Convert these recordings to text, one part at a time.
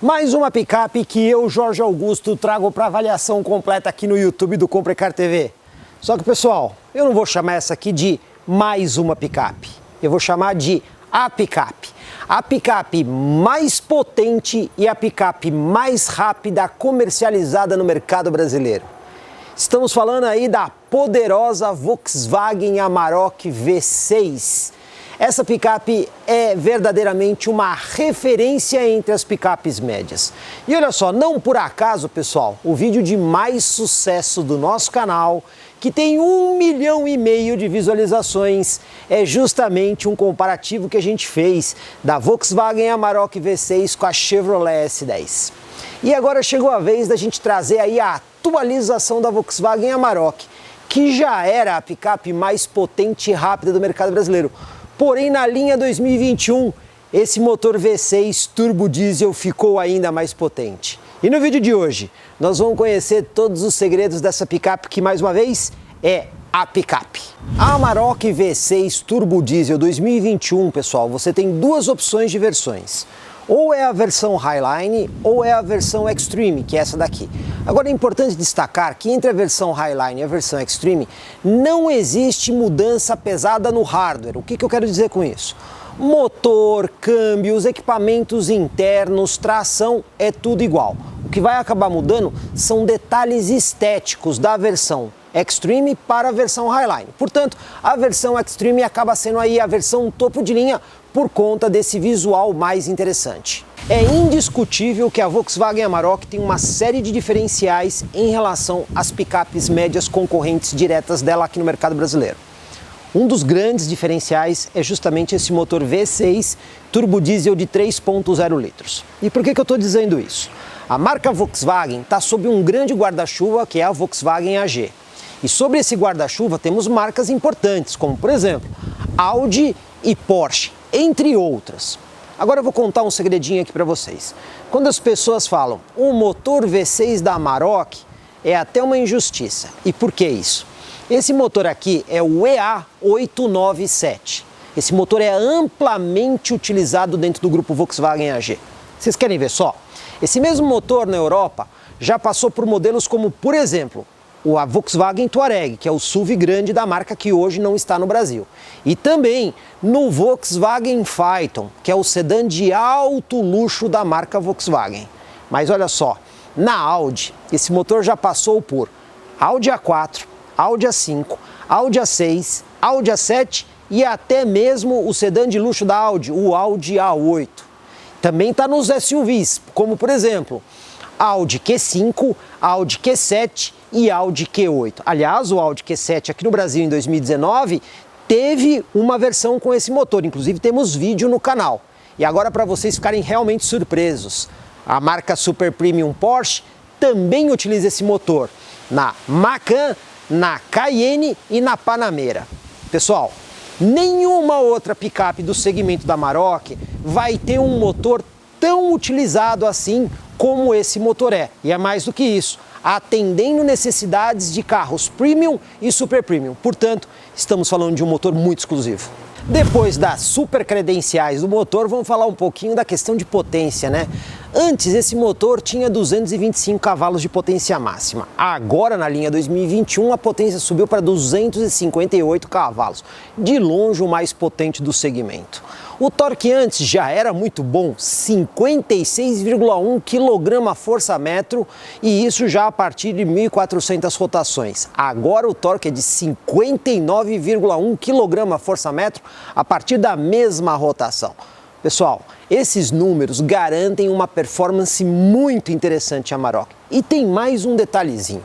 Mais uma picape que eu, Jorge Augusto, trago para avaliação completa aqui no YouTube do Comprecar TV. Só que, pessoal, eu não vou chamar essa aqui de mais uma picape. Eu vou chamar de a picape. A picape mais potente e a picape mais rápida comercializada no mercado brasileiro. Estamos falando aí da poderosa Volkswagen Amarok V6. Essa picape é verdadeiramente uma referência entre as picapes médias. E olha só, não por acaso, pessoal, o vídeo de mais sucesso do nosso canal, que tem 1,5 milhão de visualizações, é justamente um comparativo que a gente fez da Volkswagen Amarok V6 com a Chevrolet S10. E agora chegou a vez da gente trazer aí a atualização da Volkswagen Amarok, que já era a picape mais potente e rápida do mercado brasileiro. Porém, na linha 2021, esse motor V6 turbo diesel ficou ainda mais potente. E no vídeo de hoje, nós vamos conhecer todos os segredos dessa picape que, mais uma vez, é a picape. A Amarok V6 turbo diesel 2021, pessoal, você tem duas opções de versões. Ou é a versão Highline ou é a versão Extreme, que é essa daqui. Agora é importante destacar que entre a versão Highline e a versão Extreme não existe mudança pesada no hardware. O que eu quero dizer com isso? Motor, câmbio, os equipamentos internos, tração, é tudo igual. O que vai acabar mudando são detalhes estéticos da versão Extreme para a versão Highline. Portanto, a versão Extreme acaba sendo aí a versão topo de linha por conta desse visual mais interessante. É indiscutível que a Volkswagen Amarok tem uma série de diferenciais em relação às picapes médias concorrentes diretas dela aqui no mercado brasileiro. Um dos grandes diferenciais é justamente esse motor V6 turbo diesel de 3.0 litros. E por que eu estou dizendo isso? A marca Volkswagen está sob um grande guarda-chuva que é a Volkswagen AG. E sobre esse guarda-chuva temos marcas importantes, como por exemplo, Audi e Porsche, entre outras. Agora eu vou contar um segredinho aqui para vocês. Quando as pessoas falam o motor V6 da Amarok, é até uma injustiça. E por que isso? Esse motor aqui é o EA897. Esse motor é amplamente utilizado dentro do grupo Volkswagen AG. Vocês querem ver só? Esse mesmo motor na Europa já passou por modelos como, por exemplo, a Volkswagen Touareg, que é o SUV grande da marca que hoje não está no Brasil. E também no Volkswagen Phaeton, que é o sedã de alto luxo da marca Volkswagen. Mas olha só, na Audi, esse motor já passou por Audi A4, Audi A5, Audi A6, Audi A7 e até mesmo o sedã de luxo da Audi, o Audi A8. Também está nos SUVs, como por exemplo, Audi Q5, Audi Q7 e Audi Q8. Aliás, o Audi Q7 aqui no Brasil em 2019 teve uma versão com esse motor, inclusive temos vídeo no canal. E agora para vocês ficarem realmente surpresos, a marca Super Premium Porsche também utiliza esse motor na Macan, na Cayenne e na Panamera. Pessoal, nenhuma outra picape do segmento da Amarok vai ter um motor tão utilizado assim como esse motor é. E é mais do que isso, atendendo necessidades de carros premium e super premium. Portanto, estamos falando de um motor muito exclusivo. Depois das super credenciais do motor, vamos falar um pouquinho da questão de potência, né? Antes, esse motor tinha 225 cavalos de potência máxima. Agora, na linha 2021, a potência subiu para 258 cavalos. De longe, o mais potente do segmento. O torque antes já era muito bom, 56,1 kgfm, e isso já a partir de 1.400 rotações. Agora o torque é de 59,1 kgfm a partir da mesma rotação. Pessoal, esses números garantem uma performance muito interessante Amarok. E tem mais um detalhezinho.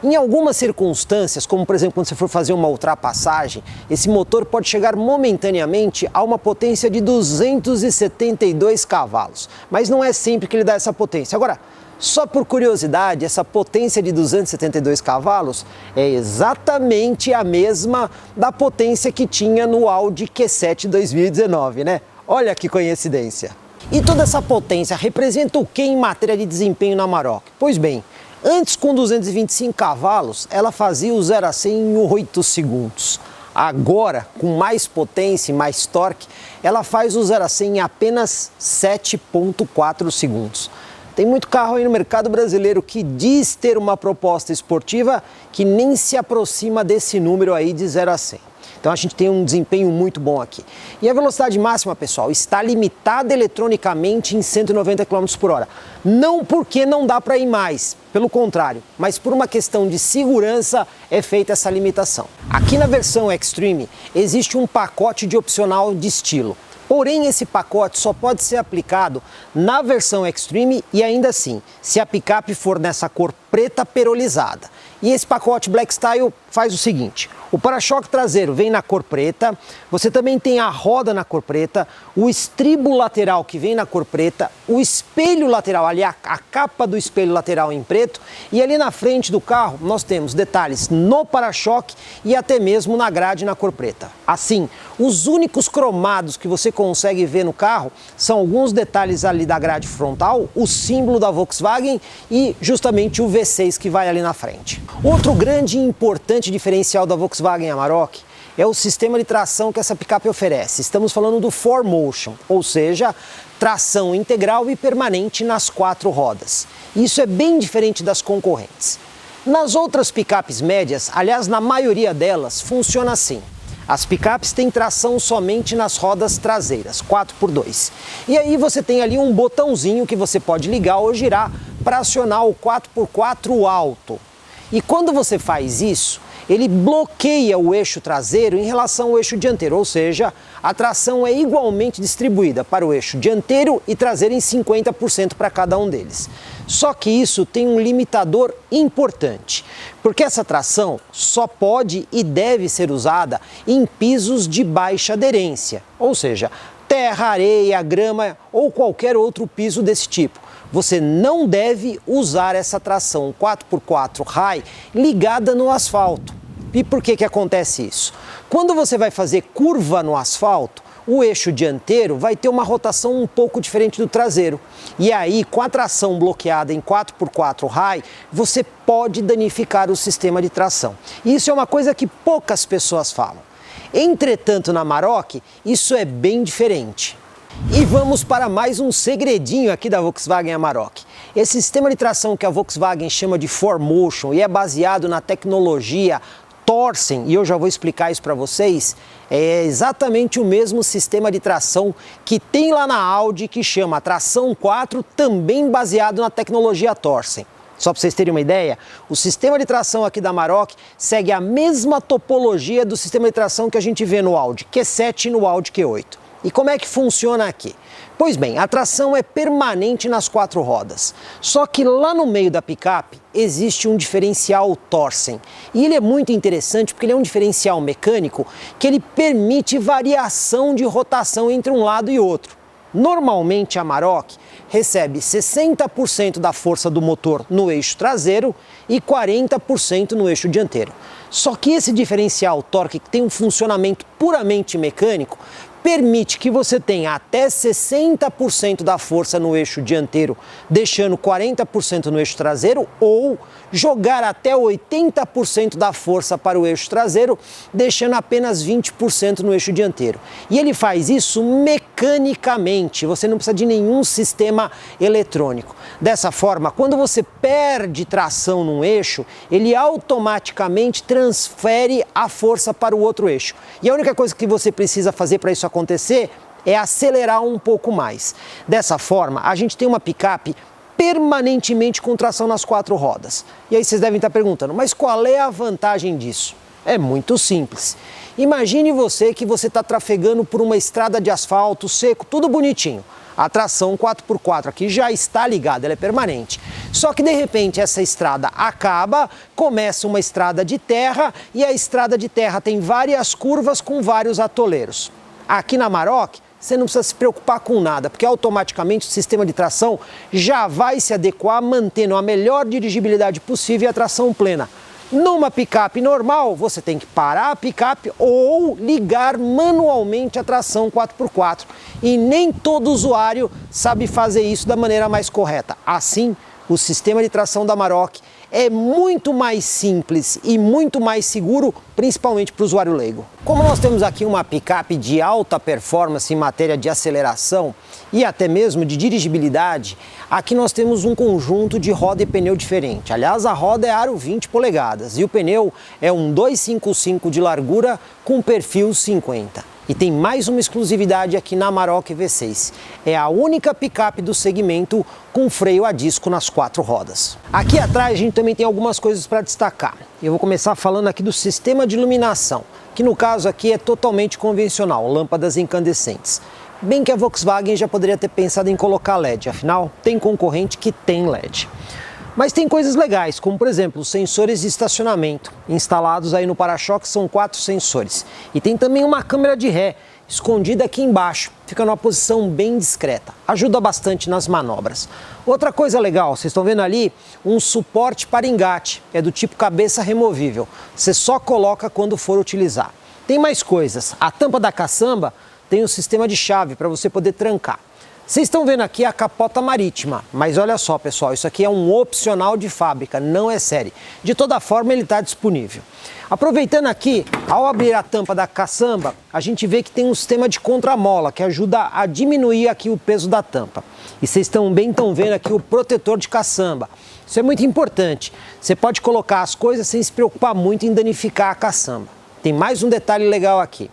Em algumas circunstâncias, como por exemplo quando você for fazer uma ultrapassagem, esse motor pode chegar momentaneamente a uma potência de 272 cavalos. Mas não é sempre que ele dá essa potência. Agora, só por curiosidade, essa potência de 272 cavalos é exatamente a mesma da potência que tinha no Audi Q7 2019, né? Olha que coincidência. E toda essa potência representa o que em matéria de desempenho na Amarok? Pois bem, antes com 225 cavalos, ela fazia o 0 a 100 em 8 segundos. Agora, com mais potência e mais torque, ela faz o 0 a 100 em apenas 7,4 segundos. Tem muito carro aí no mercado brasileiro que diz ter uma proposta esportiva que nem se aproxima desse número aí de 0 a 100. Então a gente tem um desempenho muito bom aqui. E a velocidade máxima, pessoal, está limitada eletronicamente em 190 km por hora. Não porque não dá para ir mais, pelo contrário, mas por uma questão de segurança é feita essa limitação. Aqui na versão Extreme existe um pacote de opcional de estilo. Porém, esse pacote só pode ser aplicado na versão Extreme e ainda assim, se a picape for nessa cor preta perolizada. E esse pacote Black Style faz o seguinte: o para-choque traseiro vem na cor preta, você também tem a roda na cor preta, o estribo lateral que vem na cor preta, o espelho lateral, ali a capa do espelho lateral em preto, e ali na frente do carro nós temos detalhes no para-choque e até mesmo na grade na cor preta. Assim, os únicos cromados que você consegue ver no carro são alguns detalhes ali da grade frontal, o símbolo da Volkswagen e justamente o V6 que vai ali na frente. Outro grande e importante diferencial da Volkswagen Amarok é o sistema de tração que essa picape oferece. Estamos falando do 4Motion, ou seja, tração integral e permanente nas 4 rodas. Isso é bem diferente das concorrentes. Nas outras picapes médias, aliás, na maioria delas, funciona assim. As picapes têm tração somente nas rodas traseiras, 4x2. E aí você tem ali um botãozinho que você pode ligar ou girar para acionar o 4x4 alto. E quando você faz isso, ele bloqueia o eixo traseiro em relação ao eixo dianteiro, ou seja, a tração é igualmente distribuída para o eixo dianteiro e traseiro em 50% para cada um deles. Só que isso tem um limitador importante, porque essa tração só pode e deve ser usada em pisos de baixa aderência, ou seja, terra, areia, grama ou qualquer outro piso desse tipo. Você não deve usar essa tração 4x4 High ligada no asfalto. E por que acontece isso? Quando você vai fazer curva no asfalto, o eixo dianteiro vai ter uma rotação um pouco diferente do traseiro. E aí, com a tração bloqueada em 4x4 High, você pode danificar o sistema de tração. E isso é uma coisa que poucas pessoas falam. Entretanto, na Amarok, isso é bem diferente. E vamos para mais um segredinho aqui da Volkswagen Amarok. Esse sistema de tração que a Volkswagen chama de 4Motion e é baseado na tecnologia Torsen, e eu já vou explicar isso para vocês, é exatamente o mesmo sistema de tração que tem lá na Audi, que chama tração 4, também baseado na tecnologia Torsen. Só para vocês terem uma ideia, o sistema de tração aqui da Amarok segue a mesma topologia do sistema de tração que a gente vê no Audi Q7 e no Audi Q8. E como é que funciona aqui? Pois bem, a tração é permanente nas 4 rodas. Só que lá no meio da picape existe um diferencial Torsen. E ele é muito interessante porque ele é um diferencial mecânico que ele permite variação de rotação entre um lado e outro. Normalmente a Amarok recebe 60% da força do motor no eixo traseiro e 40% no eixo dianteiro. Só que esse diferencial torque, que tem um funcionamento puramente mecânico, permite que você tenha até 60% da força no eixo dianteiro, deixando 40% no eixo traseiro, ou jogar até 80% da força para o eixo traseiro, deixando apenas 20% no eixo dianteiro. E ele faz isso mecanicamente, você não precisa de nenhum sistema eletrônico. Dessa forma, quando você perde tração num eixo, ele automaticamente transfere a força para o outro eixo. E a única coisa que você precisa fazer para isso acontecer é acelerar um pouco mais. Dessa forma, a gente tem uma picape permanentemente com tração nas 4 rodas. E aí vocês devem estar perguntando, mas qual é a vantagem disso? É muito simples. Imagine você que você está trafegando por uma estrada de asfalto seco, tudo bonitinho. A tração 4x4 aqui já está ligada, ela é permanente. Só que de repente essa estrada acaba, começa uma estrada de terra e a estrada de terra tem várias curvas com vários atoleiros. Aqui na Amarok, você não precisa se preocupar com nada, porque automaticamente o sistema de tração já vai se adequar, mantendo a melhor dirigibilidade possível e a tração plena. Numa picape normal, você tem que parar a picape ou ligar manualmente a tração 4x4. E nem todo usuário sabe fazer isso da maneira mais correta. Assim, o sistema de tração da Amarok é muito mais simples e muito mais seguro, principalmente para o usuário leigo. Como nós temos aqui uma picape de alta performance em matéria de aceleração e até mesmo de dirigibilidade, aqui nós temos um conjunto de roda e pneu diferente. Aliás, a roda é aro 20 polegadas e o pneu é um 255 de largura com perfil 50. E tem mais uma exclusividade aqui na Amarok V6. É a única picape do segmento com freio a disco nas 4 rodas. Aqui atrás a gente também tem algumas coisas para destacar. Eu vou começar falando aqui do sistema de iluminação, que no caso aqui é totalmente convencional, lâmpadas incandescentes. Bem que a Volkswagen já poderia ter pensado em colocar LED, afinal tem concorrente que tem LED. Mas tem coisas legais, como por exemplo os sensores de estacionamento. Instalados aí no para-choque são 4 sensores. E tem também uma câmera de ré, escondida aqui embaixo. Fica numa posição bem discreta. Ajuda bastante nas manobras. Outra coisa legal, vocês estão vendo ali um suporte para engate. É do tipo cabeça removível. Você só coloca quando for utilizar. Tem mais coisas. A tampa da caçamba tem um sistema de chave para você poder trancar. Vocês estão vendo aqui a capota marítima, mas olha só pessoal, isso aqui é um opcional de fábrica, não é série. De toda forma ele está disponível. Aproveitando aqui, ao abrir a tampa da caçamba, a gente vê que tem um sistema de contramola que ajuda a diminuir aqui o peso da tampa. E vocês também estão vendo aqui o protetor de caçamba. Isso é muito importante, você pode colocar as coisas sem se preocupar muito em danificar a caçamba. Tem mais um detalhe legal aqui.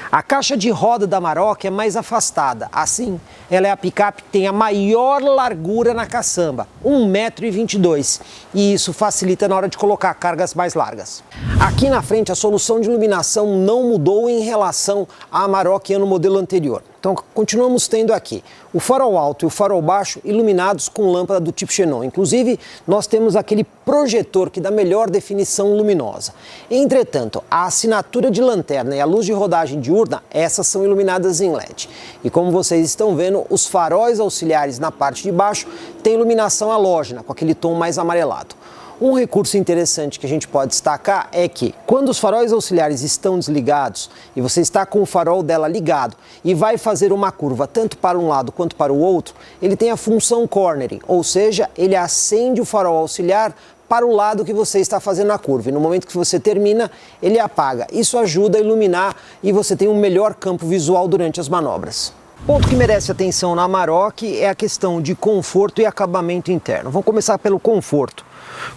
A caixa de roda da Amarok é mais afastada, assim ela é a picape que tem a maior largura na caçamba, 1,22 m, e isso facilita na hora de colocar cargas mais largas. Aqui na frente a solução de iluminação não mudou em relação à Amarok no modelo anterior. Então continuamos tendo aqui o farol alto e o farol baixo iluminados com lâmpada do tipo xenon. Inclusive nós temos aquele projetor que dá melhor definição luminosa. Entretanto, a assinatura de lanterna e a luz de rodagem diurna, essas são iluminadas em LED. E como vocês estão vendo, os faróis auxiliares na parte de baixo têm iluminação halógena, com aquele tom mais amarelado. Um recurso interessante que a gente pode destacar é que quando os faróis auxiliares estão desligados e você está com o farol dela ligado e vai fazer uma curva tanto para um lado quanto para o outro, ele tem a função cornering, ou seja, ele acende o farol auxiliar para o lado que você está fazendo a curva e no momento que você termina, ele apaga. Isso ajuda a iluminar e você tem um melhor campo visual durante as manobras. Ponto que merece atenção na Amarok é a questão de conforto e acabamento interno. Vamos começar pelo conforto.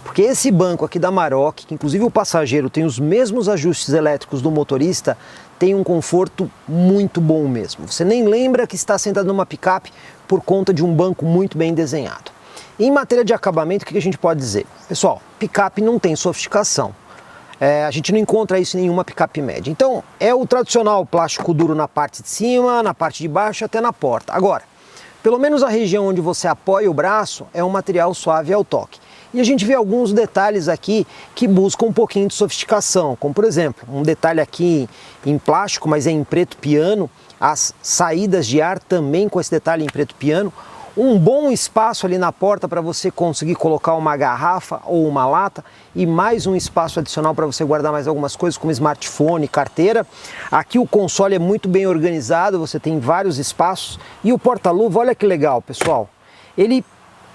Porque esse banco aqui da Amarok, que inclusive o passageiro tem os mesmos ajustes elétricos do motorista, tem um conforto muito bom mesmo. Você nem lembra que está sentado numa picape por conta de um banco muito bem desenhado. E em matéria de acabamento, o que a gente pode dizer? Pessoal, picape não tem sofisticação. A gente não encontra isso em nenhuma picape média. Então, é o tradicional plástico duro na parte de cima, na parte de baixo até na porta. Agora, pelo menos a região onde você apoia o braço é um material suave ao toque. E a gente vê alguns detalhes aqui que buscam um pouquinho de sofisticação, como por exemplo, um detalhe aqui em plástico, mas é em preto piano, as saídas de ar também com esse detalhe em preto piano, um bom espaço ali na porta para você conseguir colocar uma garrafa ou uma lata e mais um espaço adicional para você guardar mais algumas coisas como smartphone, carteira. Aqui o console é muito bem organizado, você tem vários espaços e o porta-luva, olha que legal pessoal, ele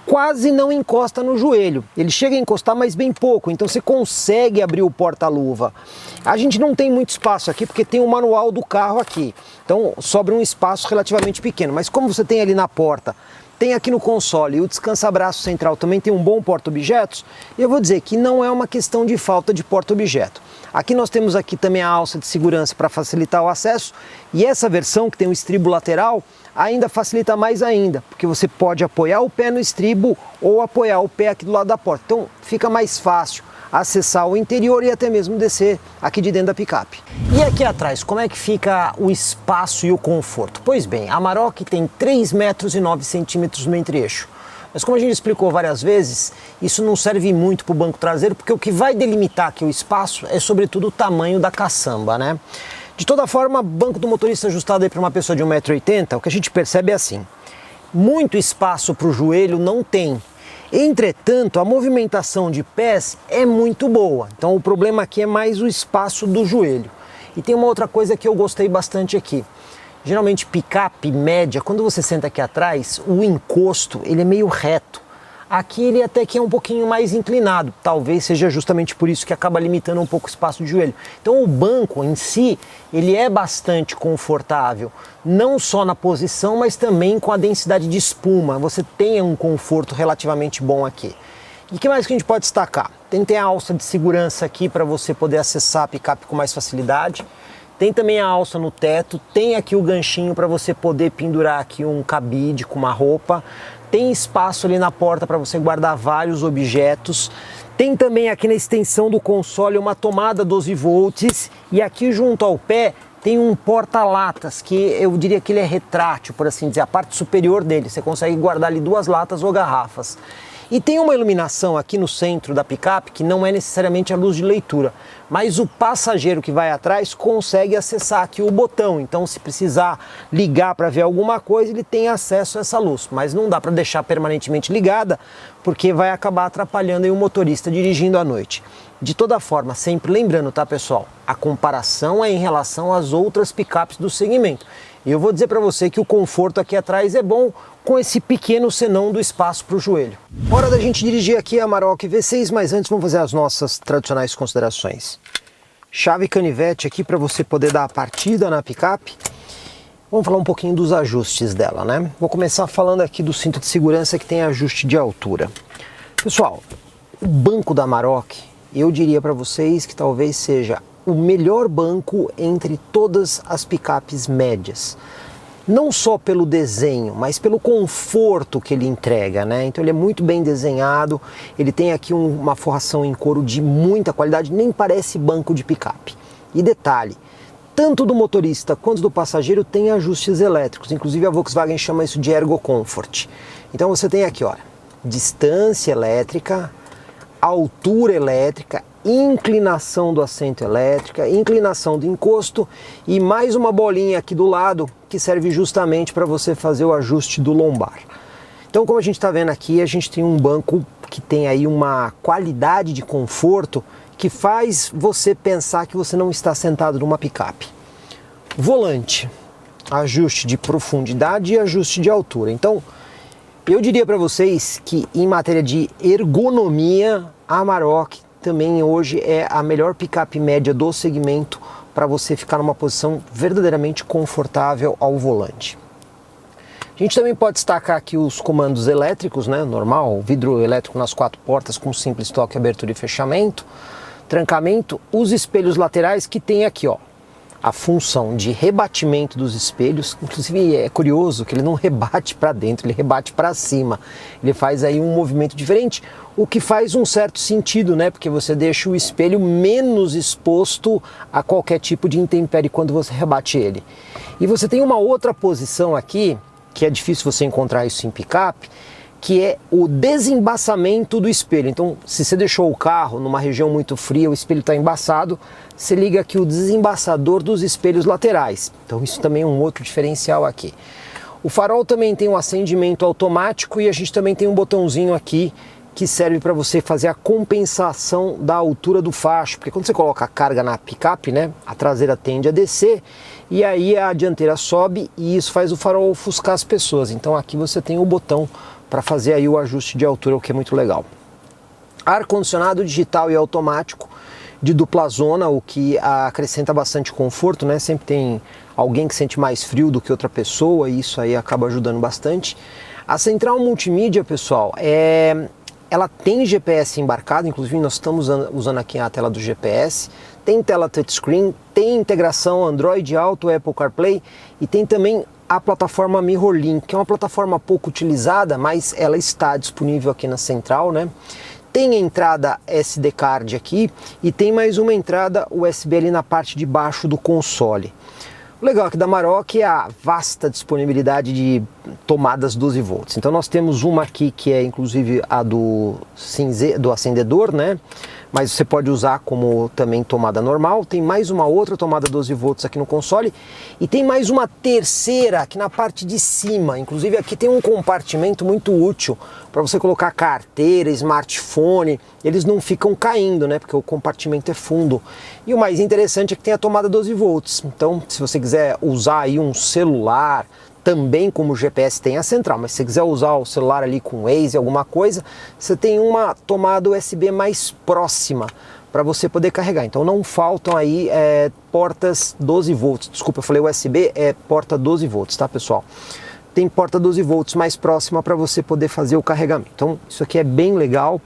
quase não encosta no joelho, ele chega a encostar mas bem pouco, então você consegue abrir o porta-luva. A gente não tem muito espaço aqui porque tem o manual do carro aqui, então sobra um espaço relativamente pequeno, mas como você tem ali na porta, tem aqui no console e o descansa-braço central também tem um bom porta-objetos, eu vou dizer que não é uma questão de falta de porta-objeto. Aqui nós temos aqui também a alça de segurança para facilitar o acesso e essa versão que tem o estribo lateral ainda facilita mais ainda, porque você pode apoiar o pé no estribo ou apoiar o pé aqui do lado da porta. Então fica mais fácil acessar o interior e até mesmo descer aqui de dentro da picape. E aqui atrás, como é que fica o espaço e o conforto? Pois bem, a Amarok tem 3,9 metros no entre-eixo. Mas como a gente explicou várias vezes, isso não serve muito para o banco traseiro, porque o que vai delimitar aqui o espaço é sobretudo o tamanho da caçamba, né? De toda forma, banco do motorista ajustado para uma pessoa de 1,80 m, o que a gente percebe é assim, muito espaço para o joelho não tem. Entretanto, a movimentação de pés é muito boa, então o problema aqui é mais o espaço do joelho. E tem uma outra coisa que eu gostei bastante aqui. Geralmente picape média, quando você senta aqui atrás, o encosto ele é meio reto. Aqui ele até que é um pouquinho mais inclinado, talvez seja justamente por isso que acaba limitando um pouco o espaço de joelho. Então o banco em si, ele é bastante confortável, não só na posição, mas também com a densidade de espuma. Você tem um conforto relativamente bom aqui. E o que mais que a gente pode destacar? Tem a alça de segurança aqui para você poder acessar a picape com mais facilidade. Tem também a alça no teto, tem aqui o ganchinho para você poder pendurar aqui um cabide com uma roupa. Tem espaço ali na porta para você guardar vários objetos. Tem também aqui na extensão do console uma tomada 12 volts e aqui junto ao pé tem um porta-latas que eu diria que ele é retrátil, por assim dizer, a parte superior dele. Você consegue guardar ali 2 latas ou garrafas. E tem uma iluminação aqui no centro da picape que não é necessariamente a luz de leitura, mas o passageiro que vai atrás consegue acessar aqui o botão. Então, se precisar ligar para ver alguma coisa, ele tem acesso a essa luz, mas não dá para deixar permanentemente ligada, porque vai acabar atrapalhando aí o motorista dirigindo à noite. De toda forma, sempre lembrando, tá, pessoal? A comparação é em relação às outras picapes do segmento. E eu vou dizer para você que o conforto aqui atrás é bom com esse pequeno senão do espaço para o joelho. Hora da gente dirigir aqui a Amarok V6, mas antes vamos fazer as nossas tradicionais considerações. Chave canivete aqui para você poder dar a partida na picape. Vamos falar um pouquinho dos ajustes dela, né? Vou começar falando aqui do cinto de segurança que tem ajuste de altura. Pessoal, o banco da Amarok, eu diria para vocês que talvez seja o melhor banco entre todas as picapes médias. Não só pelo desenho, mas pelo conforto que ele entrega, né? Então ele é muito bem desenhado, ele tem aqui uma forração em couro de muita qualidade, nem parece banco de picape. E detalhe, tanto do motorista quanto do passageiro tem ajustes elétricos, inclusive a Volkswagen chama isso de Ergo Comfort. Então você tem aqui, olha, distância elétrica, altura elétrica, inclinação do assento elétrica, inclinação do encosto e mais uma bolinha aqui do lado que serve justamente para você fazer o ajuste do lombar. Então, como a gente está vendo aqui, a gente tem um banco que tem aí uma qualidade de conforto que faz você pensar que você não está sentado numa picape. Volante, ajuste de profundidade e ajuste de altura. Então, eu diria para vocês que em matéria de ergonomia, a Amarok também hoje é a melhor picape média do segmento para você ficar numa posição verdadeiramente confortável ao volante. A gente também pode destacar aqui os comandos elétricos, né? Normal, vidro elétrico nas 4 portas com simples toque, abertura e fechamento, trancamento, os espelhos laterais que tem aqui, ó, a função de rebatimento dos espelhos. Inclusive é curioso que ele não rebate para dentro, ele rebate para cima. Ele faz aí um movimento diferente, o que faz um certo sentido, né? Porque você deixa o espelho menos exposto a qualquer tipo de intempérie quando você rebate ele. E você tem uma outra posição aqui, que é difícil você encontrar isso em picape, que é o desembaçamento do espelho. Então, se você deixou o carro numa região muito fria, o espelho está embaçado, você liga aqui o desembaçador dos espelhos laterais. Então, isso também é um outro diferencial aqui. O farol também tem um acendimento automático e a gente também tem um botãozinho aqui que serve para você fazer a compensação da altura do facho, porque quando você coloca a carga na picape, né, a traseira tende a descer e aí a dianteira sobe e isso faz o farol ofuscar as pessoas. Então aqui você tem o botão para fazer aí o ajuste de altura, o que é muito legal. Ar-condicionado digital e automático de dupla zona, o que acrescenta bastante conforto, né? Sempre tem alguém que sente mais frio do que outra pessoa e isso aí acaba ajudando bastante. A central multimídia, pessoal, ela tem GPS embarcado, inclusive nós estamos usando aqui a tela do GPS, tem tela touchscreen, tem integração Android Auto, Apple CarPlay e tem também a plataforma MirrorLink, que é uma plataforma pouco utilizada, mas ela está disponível aqui na central, né? Tem a entrada SD card aqui e tem mais uma entrada USB ali na parte de baixo do console. O legal aqui da Amarok é a vasta disponibilidade de tomadas 12 volts. Então nós temos uma aqui que é inclusive a do acendedor, né? Mas você pode usar como também tomada normal. Tem mais uma outra tomada 12 volts aqui no console e tem mais uma terceira aqui na parte de cima. Inclusive aqui tem um compartimento muito útil para você colocar carteira, smartphone. Eles não ficam caindo, né? Porque o compartimento é fundo. E o mais interessante é que tem a tomada 12 volts. Então, se você quiser usar aí um celular, também como o GPS tem a central, mas se você quiser usar o celular ali com Waze, alguma coisa, você tem uma tomada USB mais próxima para você poder carregar. Então não faltam aí portas 12 volts. Desculpa, eu falei USB, é porta 12 volts, tá, pessoal? Tem porta 12 volts mais próxima para você poder fazer o carregamento. Então isso aqui é bem legal.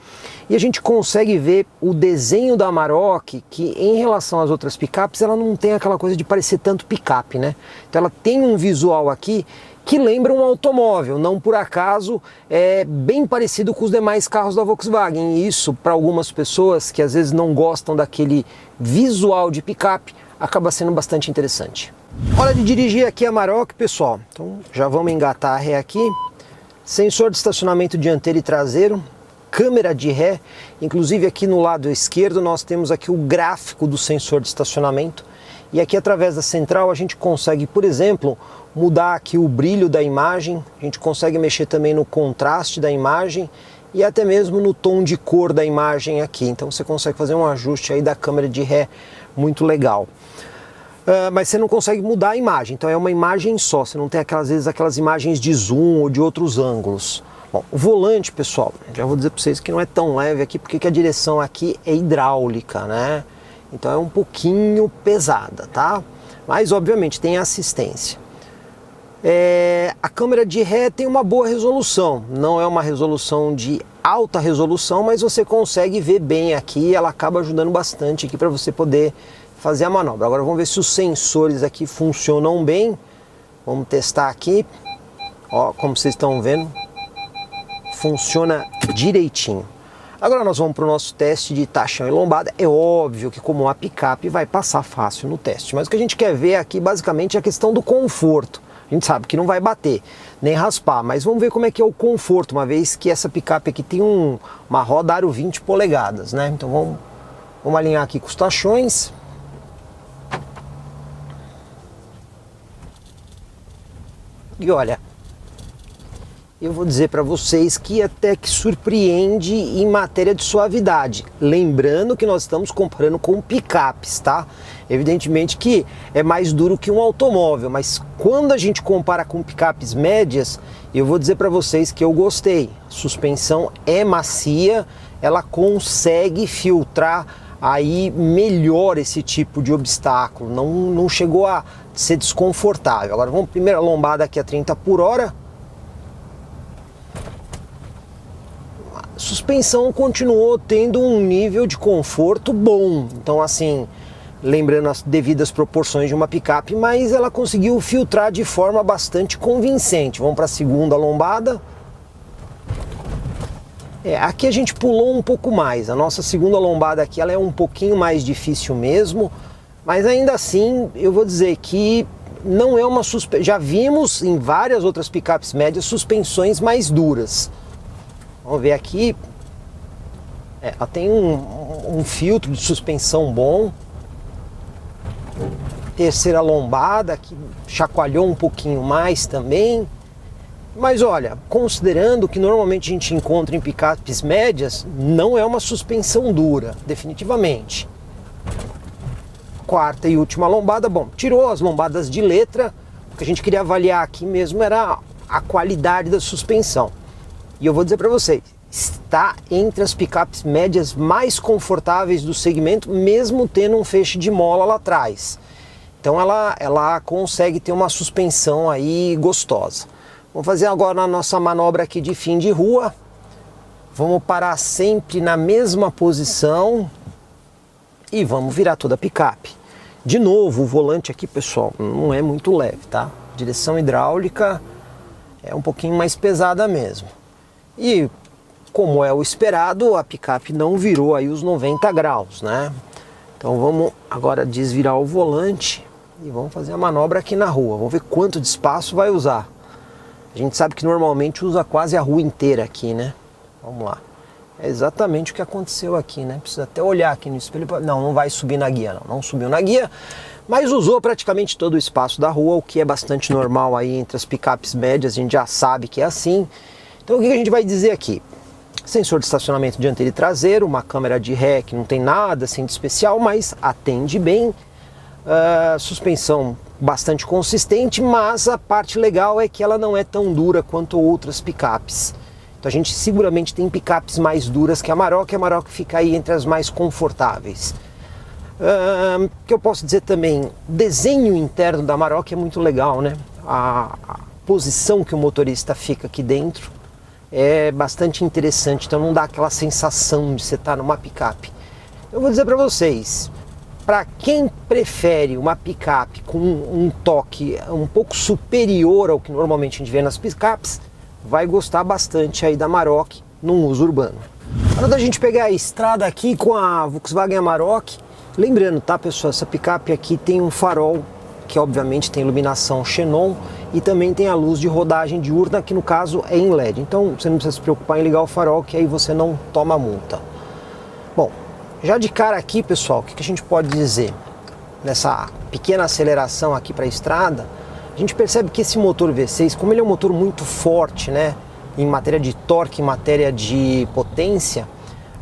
E a gente consegue ver o desenho da Amarok, que em relação às outras picapes, ela não tem aquela coisa de parecer tanto picape, né? Então ela tem um visual aqui que lembra um automóvel, não por acaso é bem parecido com os demais carros da Volkswagen. E isso, para algumas pessoas que às vezes não gostam daquele visual de picape, acaba sendo bastante interessante. Hora de dirigir aqui a Amarok, pessoal. Então já vamos engatar a ré aqui. Sensor de estacionamento dianteiro e traseiro, câmera de ré, inclusive aqui no lado esquerdo nós temos aqui o gráfico do sensor de estacionamento. E aqui através da central a gente consegue, por exemplo, mudar aqui o brilho da imagem, a gente consegue mexer também no contraste da imagem e até mesmo no tom de cor da imagem aqui. Então você consegue fazer um ajuste aí da câmera de ré muito legal. Mas você não consegue mudar a imagem, então é uma imagem só, você não tem às vezes aquelas imagens de zoom ou de outros ângulos. Bom, o volante, pessoal, já vou dizer para vocês que não é tão leve aqui, porque a direção aqui é hidráulica, né? Então é um pouquinho pesada, tá? Mas obviamente tem assistência. A câmera de ré tem uma boa resolução, não é uma resolução de alta resolução, mas você consegue ver bem aqui, ela acaba ajudando bastante aqui para você poder fazer a manobra. Agora vamos ver se os sensores aqui funcionam bem. Vamos testar aqui. Ó, como vocês estão vendo, funciona direitinho. Agora nós vamos para o nosso teste de tachão e lombada. É óbvio que como uma picape vai passar fácil no teste, mas o que a gente quer ver aqui basicamente é a questão do conforto. A gente sabe que não vai bater, nem raspar, mas vamos ver como é que é o conforto, uma vez que essa picape aqui tem uma roda aro 20 polegadas, né? Então vamos alinhar aqui com os tachões. E olha, eu vou dizer para vocês que até que surpreende em matéria de suavidade. Lembrando que nós estamos comparando com picapes, tá? Evidentemente que é mais duro que um automóvel, mas quando a gente compara com picapes médias, eu vou dizer para vocês que eu gostei. A suspensão é macia, ela consegue filtrar aí melhor esse tipo de obstáculo, não chegou a ser desconfortável. Agora vamos primeiro a lombada aqui a 30 por hora. A suspensão continuou tendo um nível de conforto bom, então assim, lembrando as devidas proporções de uma picape, mas ela conseguiu filtrar de forma bastante convincente. Vamos para a segunda lombada. Aqui a gente pulou um pouco mais, a nossa segunda lombada aqui ela é um pouquinho mais difícil mesmo, mas ainda assim eu vou dizer que não é uma suspensão. Já vimos em várias outras picapes médias suspensões mais duras. Vamos ver aqui, ela tem um filtro de suspensão bom. Terceira lombada que chacoalhou um pouquinho mais também. Mas olha, considerando que normalmente a gente encontra em picapes médias, não é uma suspensão dura, definitivamente. Quarta e última lombada, bom, tirou as lombadas de letra, o que a gente queria avaliar aqui mesmo era a qualidade da suspensão. E eu vou dizer para vocês, está entre as picapes médias mais confortáveis do segmento, mesmo tendo um feixe de mola lá atrás. Então ela consegue ter uma suspensão aí gostosa. Vamos fazer agora a nossa manobra aqui de fim de rua. Vamos parar sempre na mesma posição e vamos virar toda a picape. De novo, o volante aqui, pessoal, não é muito leve, tá? Direção hidráulica é um pouquinho mais pesada mesmo. E como é o esperado, a picape não virou aí os 90 graus, né? Então vamos agora desvirar o volante e vamos fazer a manobra aqui na rua. Vamos ver quanto de espaço vai usar. A gente sabe que normalmente usa quase a rua inteira aqui, né? Vamos lá. É exatamente o que aconteceu aqui, né? Precisa até olhar aqui no espelho. Não vai subir na guia, não subiu na guia, mas usou praticamente todo o espaço da rua, o que é bastante normal aí entre as picapes médias, a gente já sabe que é assim. Então o que a gente vai dizer aqui? Sensor de estacionamento dianteiro e traseiro, uma câmera de ré que não tem nada assim de especial, mas atende bem. suspensão bastante consistente, mas a parte legal é que ela não é tão dura quanto outras picapes. Então a gente seguramente tem picapes mais duras que a Amarok fica aí entre as mais confortáveis. Que eu posso dizer também, o desenho interno da Amarok é muito legal, né? A posição que o motorista fica aqui dentro é bastante interessante, então não dá aquela sensação de você estar numa picape. Eu vou dizer para vocês, para quem prefere uma picape com um toque um pouco superior ao que normalmente a gente vê nas picapes, vai gostar bastante aí da Amarok num uso urbano. Na hora da gente pegar a estrada aqui com a Volkswagen Amarok, lembrando, tá pessoal, essa picape aqui tem um farol que obviamente tem iluminação xenon e também tem a luz de rodagem diurna, que no caso é em LED. Então você não precisa se preocupar em ligar o farol, que aí você não toma multa. Bom, já de cara aqui, pessoal, o que a gente pode dizer? Nessa pequena aceleração aqui para a estrada, a gente percebe que esse motor V6, como ele é um motor muito forte, né, em matéria de torque, em matéria de potência,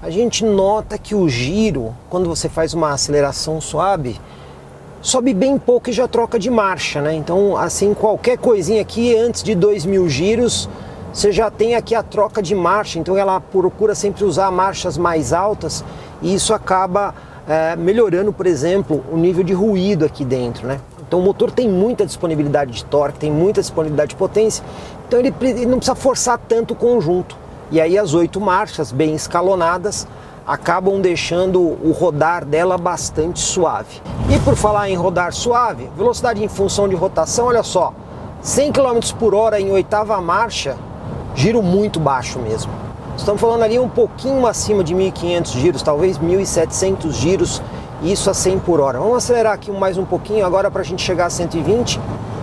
a gente nota que o giro, quando você faz uma aceleração suave, sobe bem pouco e já troca de marcha, né? Então, assim, qualquer coisinha aqui, antes de 2.000 giros, você já tem aqui a troca de marcha. Então ela procura sempre usar marchas mais altas e isso acaba melhorando, por exemplo, o nível de ruído aqui dentro, né? Então o motor tem muita disponibilidade de torque, tem muita disponibilidade de potência, então ele não precisa forçar tanto o conjunto. E aí as 8 marchas bem escalonadas acabam deixando o rodar dela bastante suave. E por falar em rodar suave, velocidade em função de rotação, olha só, 100 km por hora em 8ª marcha, giro muito baixo mesmo. Estamos falando ali um pouquinho acima de 1.500 giros, talvez 1.700 giros, isso a 100 por hora. Vamos acelerar aqui mais um pouquinho agora para a gente chegar a 120.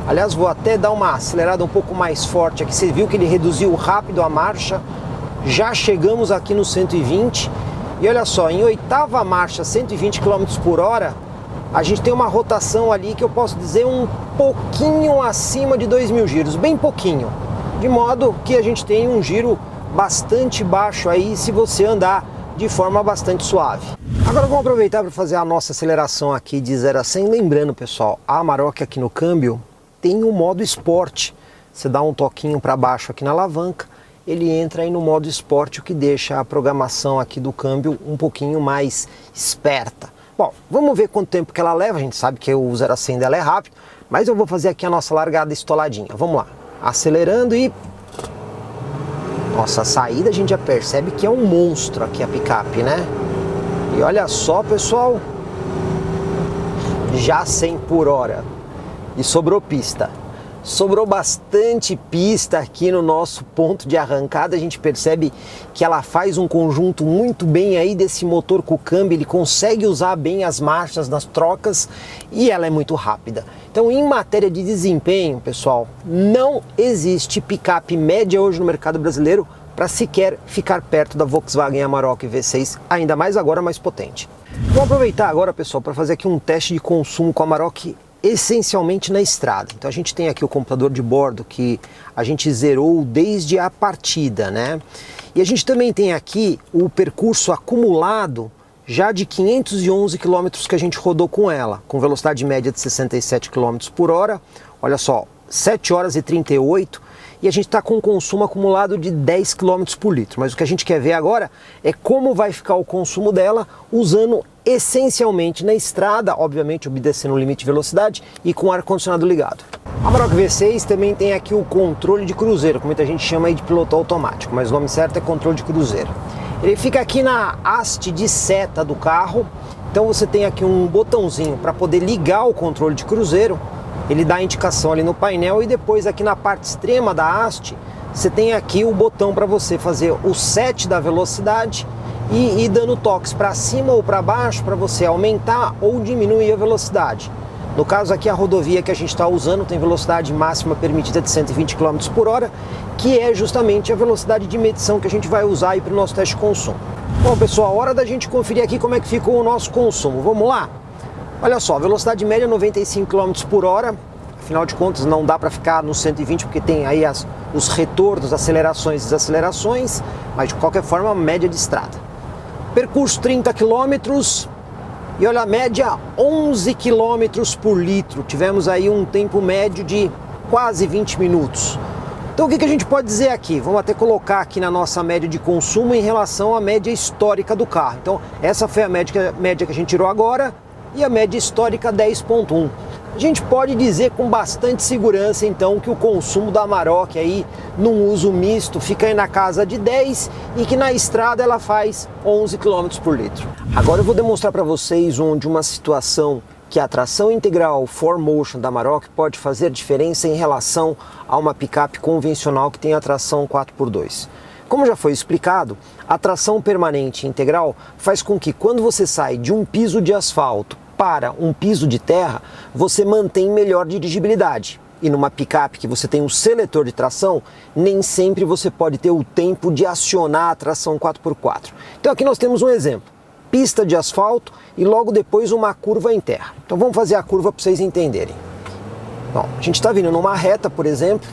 Aliás, vou até dar uma acelerada um pouco mais forte aqui. Você viu que ele reduziu rápido a marcha. Já chegamos aqui no 120. E olha só, em 8ª marcha, 120 km por hora, a gente tem uma rotação ali que eu posso dizer um pouquinho acima de 2.000 giros, bem pouquinho. De modo que a gente tem um giro bastante baixo aí se você andar de forma bastante suave. Agora vamos aproveitar para fazer a nossa aceleração aqui de 0 a 100. Lembrando, pessoal, a Amarok aqui no câmbio tem um modo esporte. Você dá um toquinho para baixo aqui na alavanca, ele entra aí no modo esporte, o que deixa a programação aqui do câmbio um pouquinho mais esperta. Bom, vamos ver quanto tempo que ela leva. A gente sabe que o 0 a 100 dela é rápido, mas eu vou fazer aqui a nossa largada estoladinha. Vamos lá, acelerando e... Nossa, a saída a gente já percebe que é um monstro aqui a picape, né? E olha só, pessoal, já 100 por hora. E sobrou pista. Sobrou bastante pista aqui no nosso ponto de arrancada. A gente percebe que ela faz um conjunto muito bem aí desse motor com o câmbio. Ele consegue usar bem as marchas nas trocas e ela é muito rápida. Então, em matéria de desempenho, pessoal, não existe picape média hoje no mercado brasileiro para sequer ficar perto da Volkswagen Amarok V6, ainda mais agora mais potente. Vou aproveitar agora, pessoal, para fazer aqui um teste de consumo com a Amarok essencialmente na estrada. Então a gente tem aqui o computador de bordo que a gente zerou desde a partida, né? E a gente também tem aqui o percurso acumulado já de 511 km que a gente rodou com ela, com velocidade média de 67 km por hora. Olha só, 7 horas e 38, e a gente está com um consumo acumulado de 10 km por litro. Mas o que a gente quer ver agora é como vai ficar o consumo dela usando essencialmente na estrada, obviamente obedecendo o limite de velocidade e com o ar-condicionado ligado. A Amarok V6 também tem aqui o controle de cruzeiro, que muita gente chama aí de piloto automático, mas o nome certo é controle de cruzeiro. Ele fica aqui na haste de seta do carro, então você tem aqui um botãozinho para poder ligar o controle de cruzeiro. Ele dá a indicação ali no painel e depois aqui na parte extrema da haste você tem aqui o botão para você fazer o set da velocidade e ir dando toques para cima ou para baixo para você aumentar ou diminuir a velocidade. No caso aqui a rodovia que a gente está usando tem velocidade máxima permitida de 120 km por hora, que é justamente a velocidade de medição que a gente vai usar aí para o nosso teste de consumo. Bom pessoal, hora da gente conferir aqui como é que ficou o nosso consumo. Vamos lá? Olha só, velocidade média 95 km por hora, afinal de contas não dá para ficar no 120 porque tem aí os retornos, acelerações e desacelerações, mas de qualquer forma média de estrada. Percurso 30 km, E olha, a média 11 km por litro. Tivemos aí um tempo médio de quase 20 minutos. Então o que a gente pode dizer aqui? Vamos até colocar aqui na nossa média de consumo em relação à média histórica do carro. Então essa foi a média que a gente tirou agora e a média histórica 10.1. A gente pode dizer com bastante segurança então que o consumo da Amarok aí num uso misto fica aí na casa de 10 e que na estrada ela faz 11 km por litro. Agora eu vou demonstrar para vocês onde uma situação que a tração integral 4Motion da Amarok pode fazer diferença em relação a uma picape convencional que tem a tração 4x2. Como já foi explicado, a tração permanente integral faz com que quando você sai de um piso de asfalto para um piso de terra, você mantém melhor dirigibilidade. E numa picape que você tem um seletor de tração, nem sempre você pode ter o tempo de acionar a tração 4x4. Então aqui nós temos um exemplo. Pista de asfalto e logo depois uma curva em terra. Então vamos fazer a curva para vocês entenderem. Bom, a gente está vindo numa reta, por exemplo,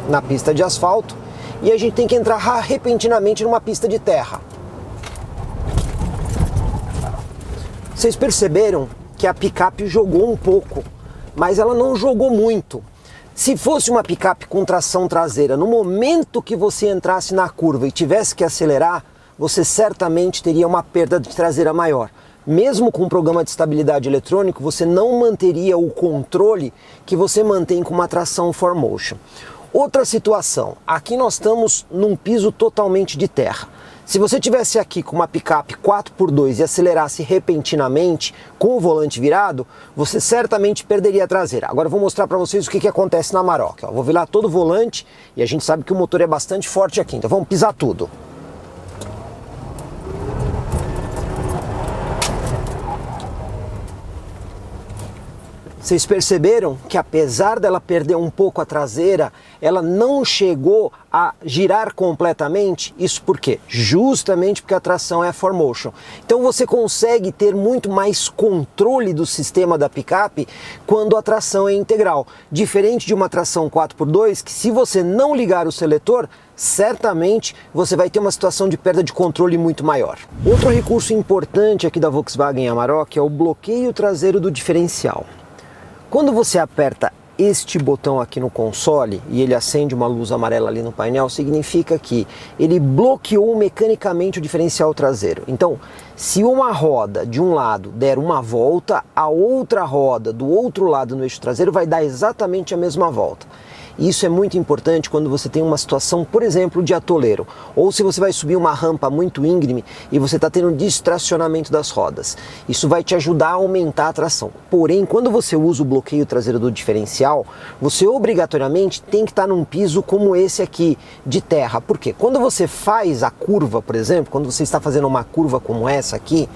na pista de asfalto, e a gente tem que entrar repentinamente numa pista de terra. Vocês perceberam que a picape jogou um pouco, mas ela não jogou muito. Se fosse uma picape com tração traseira, no momento que você entrasse na curva e tivesse que acelerar, você certamente teria uma perda de traseira maior. Mesmo com um programa de estabilidade eletrônico, você não manteria o controle que você mantém com uma tração 4Motion. Outra situação, aqui nós estamos num piso totalmente de terra. Se você tivesse aqui com uma picape 4x2 e acelerasse repentinamente com o volante virado, você certamente perderia a traseira. Agora eu vou mostrar para vocês o que acontece na Amarok. Vou virar todo o volante e a gente sabe que o motor é bastante forte aqui, então vamos pisar tudo. Vocês perceberam que apesar dela perder um pouco a traseira, ela não chegou a girar completamente? Isso por quê? Justamente porque a tração é a 4Motion. Então você consegue ter muito mais controle do sistema da picape quando a tração é integral. Diferente de uma tração 4x2, que se você não ligar o seletor, certamente você vai ter uma situação de perda de controle muito maior. Outro recurso importante aqui da Volkswagen Amarok é o bloqueio traseiro do diferencial. Quando você aperta este botão aqui no console e ele acende uma luz amarela ali no painel, significa que ele bloqueou mecanicamente o diferencial traseiro. Então, se uma roda de um lado der uma volta, a outra roda do outro lado no eixo traseiro vai dar exatamente a mesma volta. Isso é muito importante quando você tem uma situação, por exemplo, de atoleiro, ou se você vai subir uma rampa muito íngreme e você está tendo distracionamento das rodas. Isso vai te ajudar a aumentar a tração. Porém, quando você usa o bloqueio traseiro do diferencial, você obrigatoriamente tem que estar num piso como esse aqui, de terra. Por quê? Quando você faz a curva, por exemplo, quando você está fazendo uma curva como essa aqui,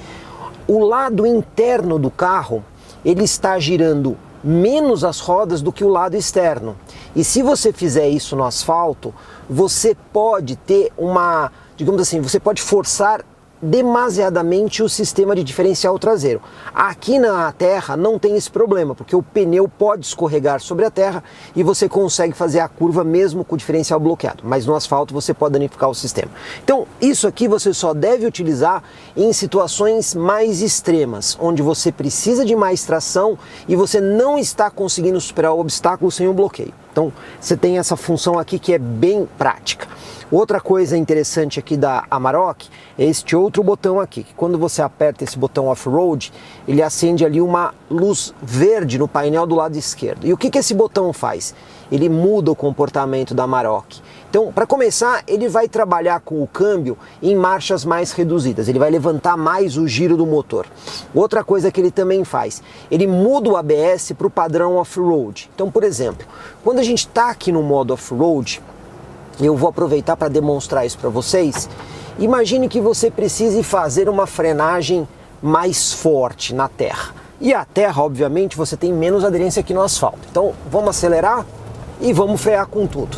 o lado interno do carro, ele está girando menos as rodas do que o lado externo. E se você fizer isso no asfalto, você pode ter uma, digamos assim, você pode forçar demasiadamente o sistema de diferencial traseiro. Aqui na terra não tem esse problema, porque o pneu pode escorregar sobre a terra e você consegue fazer a curva mesmo com o diferencial bloqueado, mas no asfalto você pode danificar o sistema. Então isso aqui você só deve utilizar em situações mais extremas, onde você precisa de mais tração e você não está conseguindo superar o obstáculo sem o bloqueio. Então você tem essa função aqui que é bem prática. Outra coisa interessante aqui da Amarok é este outro botão aqui, que quando você aperta esse botão off-road, ele acende ali uma luz verde no painel do lado esquerdo. E o que esse botão faz? Ele muda o comportamento da Amarok. Então, para começar, ele vai trabalhar com o câmbio em marchas mais reduzidas, ele vai levantar mais o giro do motor. Outra coisa que ele também faz, ele muda o ABS para o padrão off-road. Então, por exemplo, quando a gente está aqui no modo off-road, eu vou aproveitar para demonstrar isso para vocês. Imagine que você precise fazer uma frenagem mais forte na terra. E a terra, obviamente, você tem menos aderência aqui no asfalto. Então, vamos acelerar e vamos frear com tudo.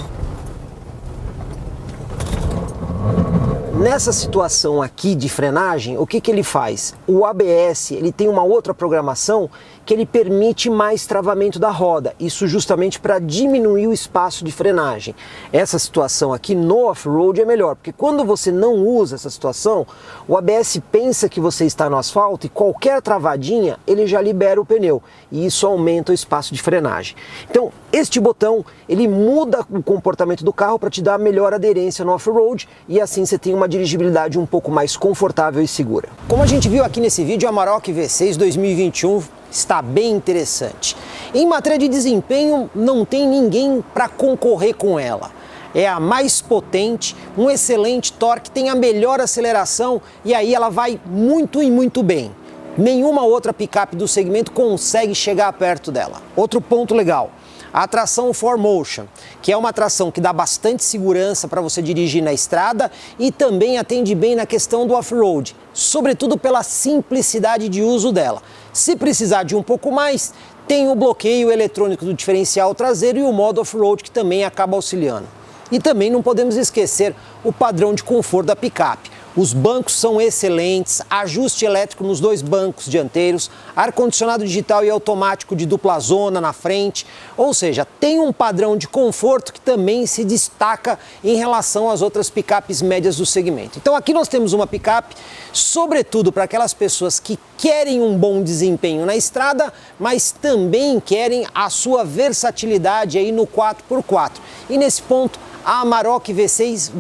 Nessa situação aqui de frenagem, o que ele faz? O ABS ele tem uma outra programação que ele permite mais travamento da roda, isso justamente para diminuir o espaço de frenagem. Essa situação aqui no off-road é melhor, porque quando você não usa essa situação, o ABS pensa que você está no asfalto e qualquer travadinha ele já libera o pneu e isso aumenta o espaço de frenagem. Então, este botão ele muda o comportamento do carro para te dar melhor aderência no off-road e assim você tem uma dirigibilidade um pouco mais confortável e segura. Como a gente viu aqui nesse vídeo, a Amarok V6 2021 está bem interessante. Em matéria de desempenho, não tem ninguém para concorrer com ela. É a mais potente, um excelente torque, tem a melhor aceleração e aí ela vai muito e muito bem. Nenhuma outra picape do segmento consegue chegar perto dela. Outro ponto legal, a tração 4Motion, que é uma tração que dá bastante segurança para você dirigir na estrada e também atende bem na questão do off-road, sobretudo pela simplicidade de uso dela. Se precisar de um pouco mais, tem o bloqueio eletrônico do diferencial traseiro e o modo off-road que também acaba auxiliando. E também não podemos esquecer o padrão de conforto da picape. Os bancos são excelentes, ajuste elétrico nos dois bancos dianteiros, ar-condicionado digital e automático de dupla zona na frente, ou seja, tem um padrão de conforto que também se destaca em relação às outras picapes médias do segmento. Então aqui nós temos uma picape, sobretudo para aquelas pessoas que querem um bom desempenho na estrada, mas também querem a sua versatilidade aí no 4x4. E nesse ponto, a Amarok V6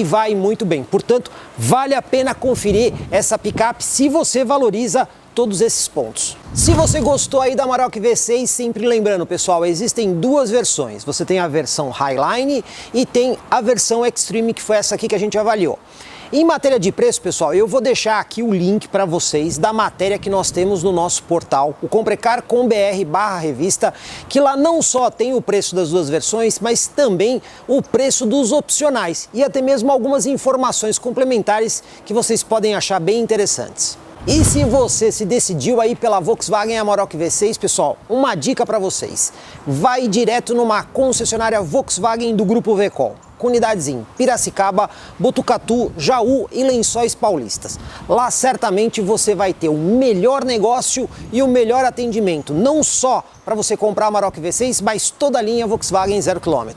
vai muito bem. Portanto, vale a pena conferir essa picape se você valoriza todos esses pontos. Se você gostou aí da Amarok V6, sempre lembrando, pessoal, existem duas versões. Você tem a versão Highline e tem a versão Extreme, que foi essa aqui que a gente avaliou. Em matéria de preço, pessoal, eu vou deixar aqui o link para vocês da matéria que nós temos no nosso portal, o comprecar.com.br/revista, que lá não só tem o preço das duas versões, mas também o preço dos opcionais e até mesmo algumas informações complementares que vocês podem achar bem interessantes. E se você se decidiu aí pela Volkswagen Amarok V6, pessoal, uma dica para vocês. Vai direto numa concessionária Volkswagen do Grupo Vecol, com unidades em Piracicaba, Botucatu, Jaú e Lençóis Paulistas. Lá certamente você vai ter o melhor negócio e o melhor atendimento, não só para você comprar a Amarok V6, mas toda a linha Volkswagen 0 km.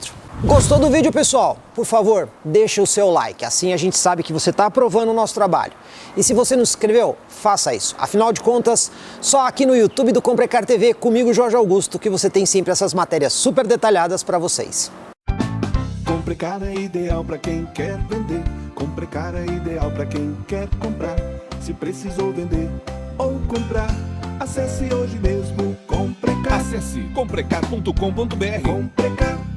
Gostou do vídeo, pessoal? Por favor, deixa o seu like, assim a gente sabe que você está aprovando o nosso trabalho. E se você não se inscreveu, faça isso. Afinal de contas, só aqui no YouTube do Comprecar TV, comigo, Jorge Augusto, que você tem sempre essas matérias super detalhadas para vocês. Comprecar é ideal para quem quer vender. Comprecar é ideal para quem quer comprar. Se precisou vender ou comprar, acesse hoje mesmo Comprecar. Acesse comprecar.com.br. Comprecar.